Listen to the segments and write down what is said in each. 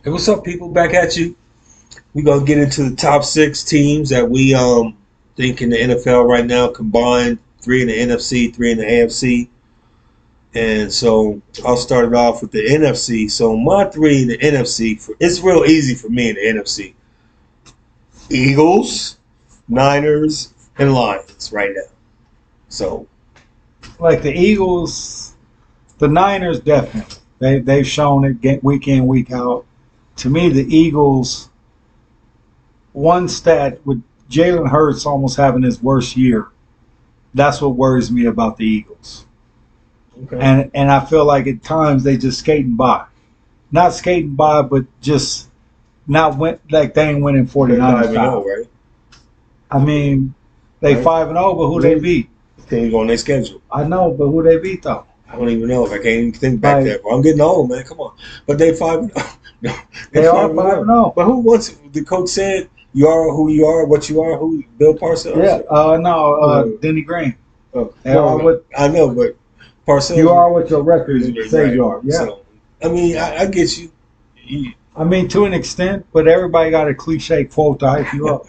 Hey, what's up, people? Back at you. We're gonna get into the top six teams that we think in the NFL right now combined. Three in the NFC, three in the AFC. And so I'll start it off with the NFC. So my three in the NFC, it's real easy for me in the NFC. Eagles, Niners, and Lions right now. So Like the Eagles, the Niners definitely. They've shown it week in, week out. To me, the Eagles, one stat with Jalen Hurts almost having his worst year, that's what worries me about the Eagles. okay. And I feel like at times they just skating by. Not skating by, but just not win like they ain't winning They're 49 5-0, style. right? I mean, they Right. 5-0, but who they beat? Teams on their schedule. I know, but who they beat though? I don't even know if I can't even think back Like, there. But I'm getting old, man. Come on. But they 5-0. No, they are 5-0. But who wants? The coach said, "You are who you are. What you are. Who? Bill Parcells." Yeah, Denny Green. They are what I know, but Parcells. you are what your record is says right. you are. Yeah. So, I mean, I get you. I mean, to an extent, but everybody got a cliche quote to hype you up.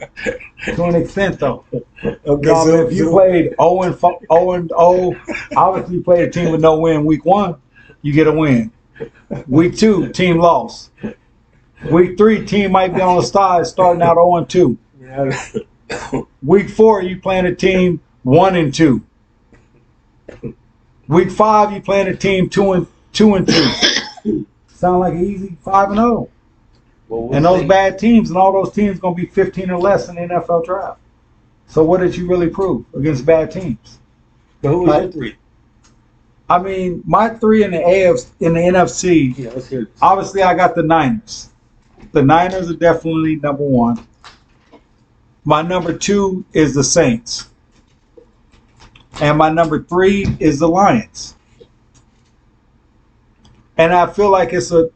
To an extent, though. Okay, If you played 0-0, obviously you played a team with no win week 1, you get a win. Week 2, team lost. Week 3, team might be on the side starting out 0-2. Week 4, you playing a team 1-2. Week 5, you playing a team 2-2. Sound like an easy 5-0. And those bad teams and all those teams going to be 15 or less in the NFL draft. So what did you really prove against bad teams? But who was your three? I mean, my three in the NFC. Yeah, let's hear this. Obviously, I got the Niners. The Niners are definitely number 1. My number 2 is the Saints. And my number 3 is the Lions. And I feel like it's a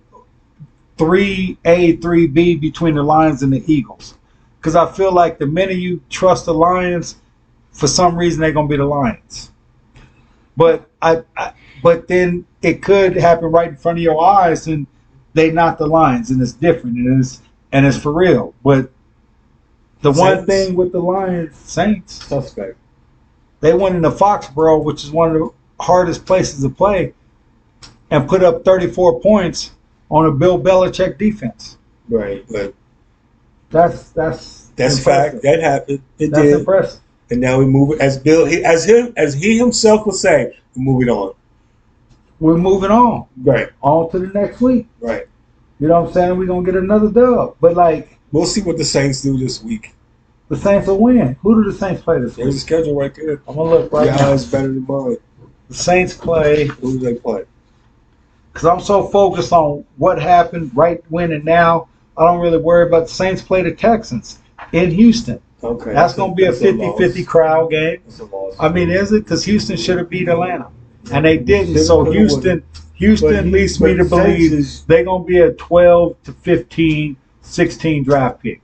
3A, 3B between the Lions and the Eagles. Because I feel like the minute you trust the Lions, for some reason they're going to be the Lions. But but then it could happen right in front of your eyes and they not the Lions, and it's different, and it's for real. But the one thing with the Lions, Saints, Suspect. they went into Foxborough, which is one of the hardest places to play, and put up 34 points on a Bill Belichick defense. Right, but That's fact. That happened. It That's did. impressive. And now we move as Bill, as he himself would say, we're moving on. We're moving on. Right, On to the next week. right. You know what I'm saying? We're going to get another dub. But, like, We'll see what the Saints do this week. the Saints will win. Who do the Saints play this There's a week? schedule right there. I'm going to look right Your now. eyes better than mine. The Saints play, Who do they play? because I'm so focused on what happened right when and now, I don't really worry about the Saints play the Texans in Houston. Okay. That's going to be a that's 50-50 loss. crowd game. That's a loss. I mean, is it? Because Houston should have beat Atlanta. And they didn't. Should've, So could've, Houston leads me to believe they're going to be a 12 to 15, 16 draft pick,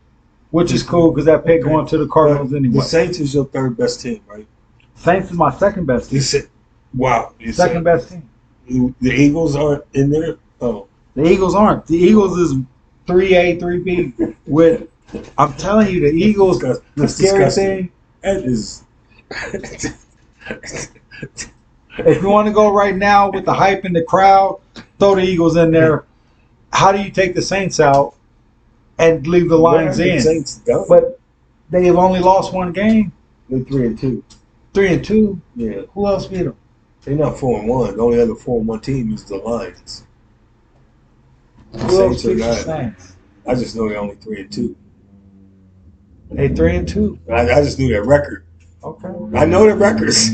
which is cool because that pick going to the Cardinals The anyway. Saints is your third best team, right? Saints is my second best You team. said, wow. You Second best team. said the Eagles aren't in there? Oh. The Eagles aren't. The Eagles is 3A, 3B. With, I'm telling you, the Eagles, the That's scary disgusting. thing, That is. if you want to go right now with the hype in the crowd, throw the Eagles in there. How do you take the Saints out and leave the Lions What have the in? Saints done? But they have only lost one game. They're 3-2. 3-2. Yeah. Who else beat them? They're not 4-1. The only other 4-1 team is the Lions. The Who else Saints are beat the not. Saints? I just know they're only 3-2. They 3-2. I just knew their record. Okay. I know the records.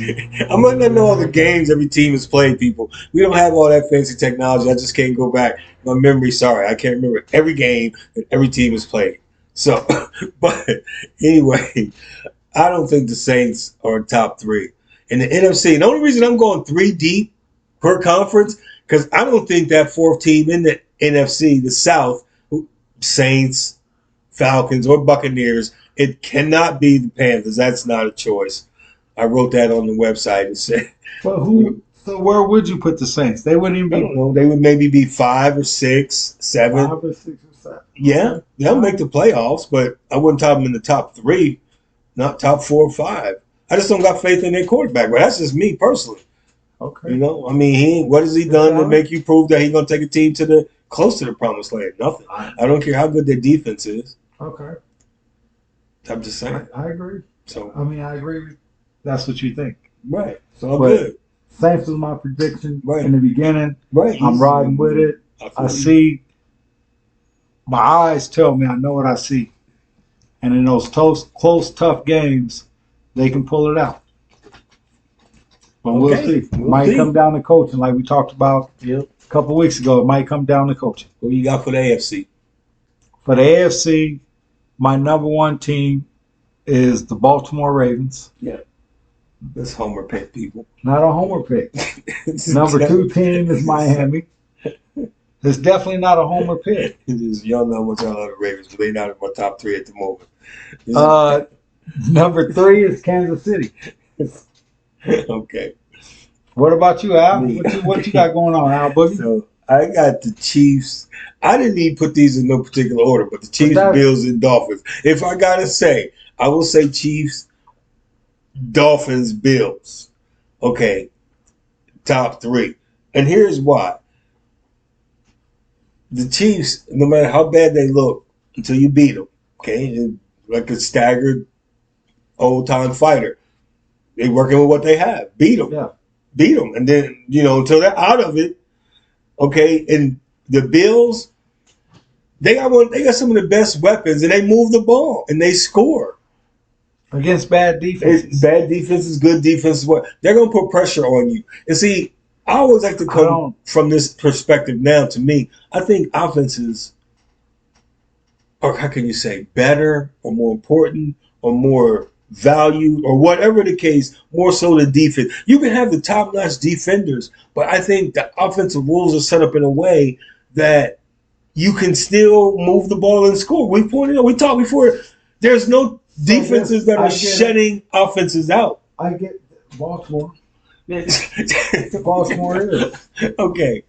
I might not know all the games every team has played, people. We don't have all that fancy technology. I just can't go back. My memory, sorry. I can't remember every game that every team has played. So, but anyway, I don't think the Saints are top 3. In the NFC, the only reason I'm going 3 deep per conference, because I don't think that fourth team in the NFC, the South, Saints, Falcons, or Buccaneers, it cannot be the Panthers. That's not a choice. I wrote that on the website and said, But who? So where would you put the Saints? They wouldn't even I be don't know. They would maybe be 5 or 6, 7. 5 or 6 or 7. Yeah, they'll make the playoffs, but I wouldn't top them in the top 3, not top 4 or 5. I just don't got faith in their quarterback. But that's just me personally. Okay. You know, I mean, what has he done to make you prove that he's gonna take a team to the close to the promised land? Nothing. I don't care how good their defense is. Okay. I'm just saying. I agree. So I mean, I agree. That's what you think. right. So I'm But good. Saints was my prediction Right. in the beginning. Right. I'm riding with it. I see. My eyes tell me I know what I see, and in those close, tough games, they can pull it out. But we'll Okay. see. We'll Might see. come down to coaching, like we talked about Yep. a couple of weeks ago. It might come down to coaching. What you got for the AFC? For the AFC, my number one team is the Baltimore Ravens. This Homer pick, people. Not a homer pick. Number 2 team is Miami. It's definitely not a homer pick. Y'all know what y'all love the Ravens, but they're not in my top 3 at the moment. Number 3 is Kansas City. Okay. What about you, Al? Me. What you got going on, Al Boogie? So I got the Chiefs. I didn't even put these in no particular order, but the Chiefs, Bills, and Dolphins. If I gotta say, I will say Chiefs, Dolphins, Bills. Okay, top 3. And here's why. The Chiefs, no matter how bad they look, until you beat them, okay, like a staggered old-time fighter. They working with what they have. Beat them. Yeah. Beat them. And then, until they're out of it, okay, and the Bills, they got some of the best weapons, and they move the ball, and they score. Against bad defenses. Bad defenses, good defenses. They're going to put pressure on you. And see, I always like to come from this perspective now. To me, I think offenses are, how can you say, better or more important or more valued or whatever the case, more so than defense. You can have the top-notch defenders, but I think the offensive rules are set up in a way that you can still move the ball and score. We talked before, there's no defenses that are shutting offenses out. I get Baltimore. Baltimore is. Okay.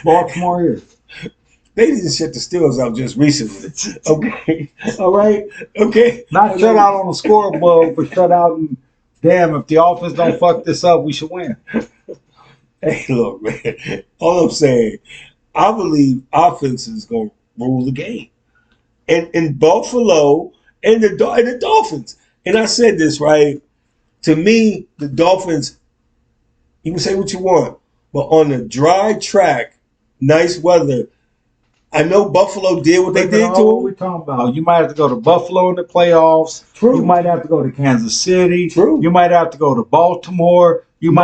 Baltimore is. They didn't shut the Steelers out just recently. Okay. All right. Okay. Not shut out on the scoreboard, but shut out and damn, if the offense don't fuck this up, we should win. Hey, look, man. All I'm saying, I believe offense is going to rule the game. And in Buffalo and the Dolphins. And I said this, right? To me, the Dolphins, you can say what you want, but on a dry track, nice weather, I know Buffalo did what they did to What them. we talking about? You might have to go to Buffalo in the playoffs. True. You might have to go to Kansas City. True. You might have to go to Baltimore. On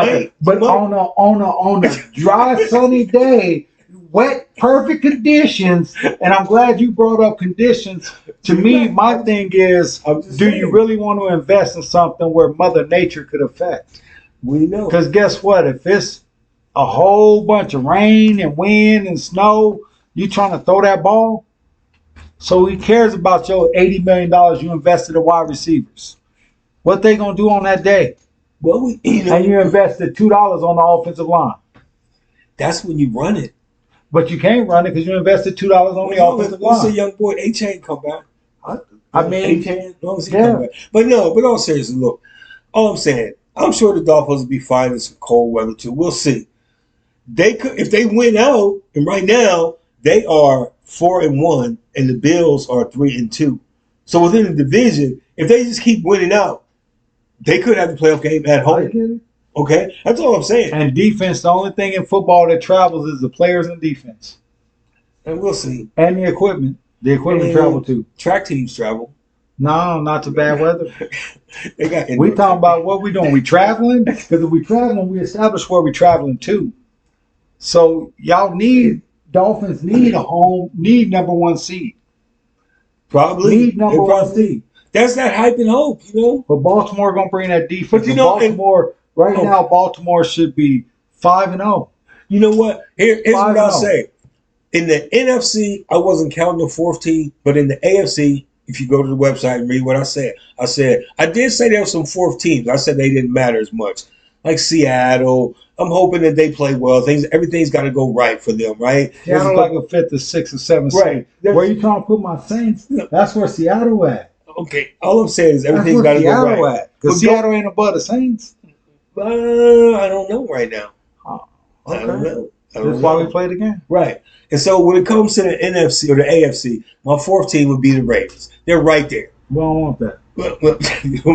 a dry, sunny day, wet, perfect conditions. And I'm glad you brought up conditions. To me, my thing is, do you really want to invest in something where Mother Nature could affect? We know. Because guess what? If it's a whole bunch of rain and wind and snow, you trying to throw that ball? So he cares about your $80 million you invested in wide receivers. What they going to do on that day? Well, and you invested $2 on the offensive line. That's when you run it. But you can't run it because you invested $2 on the offensive line. What's a young boy? A-Chain come back. I mean, A-Chain, come back. But all seriously, look, all I'm saying, I'm sure the Dolphins will be fine in some cold weather too. We'll see. They could, if they win out, and right now they are 4-1, and the Bills are 3-2. So within the division, if they just keep winning out, they could have the playoff game at home. Okay, that's all I'm saying. And defense, the only thing in football that travels is the players and defense. And we'll see. And the equipment. The equipment travel too. Track teams travel. No, not to bad weather. We talking about what we doing. We traveling? Because if we traveling, we establish where we traveling to. So Dolphins need need number 1 seed. Probably. Need number 1 seed. That's that hype and hope, But Baltimore going to bring that defense. But Baltimore, now, Baltimore should be 5-0. You know what? Here's what I'll say. In the NFC, I wasn't counting the 4th team, but in the AFC, if you go to the website and read what I said I did say there were some 4th teams. I said they didn't matter as much. Like Seattle, I'm hoping that they play well. Everything's got to go right for them, right? Seattle like a fifth or sixth or seventh seed. Right. Where you trying to put my Saints? That's where Seattle at. Okay. All I'm saying is That's everything's got where to go Seattle right. at. Because Seattle ain't above the Saints. I don't know right now. Oh, I don't okay. know. That's why we played again. Right. And so when it comes to the NFC or the AFC, my fourth team would be the Ravens. They're right there. We don't want that. Well,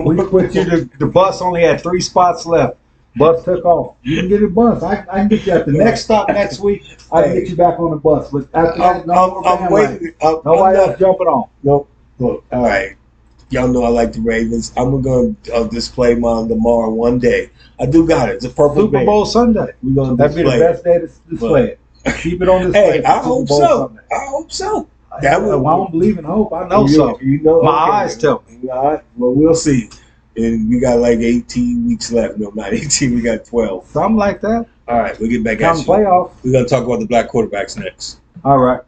We put you the bus only had 3 spots left. Bus took off. You can get a bus. I can get you at the next stop next week. I can get you back on the bus. But after that, I'm waiting. Nobody else jumping on. Nope. Look, all right. Y'all know I like the Ravens. I'm going to display mine tomorrow one day. I do got it. It's a purple Super Bowl Sunday. We're going to That'd be the best day to display it. Keep it on display. Hey, I hope so. I hope so. I don't believe in hope. I know so. You know, my eyes tell me. All right. Well, we'll see. And we got like 18 weeks left. No, not 18. We got 12. Something like that. All right. We'll get back Come at you. playoff. We're going to talk about the black quarterbacks next. All right.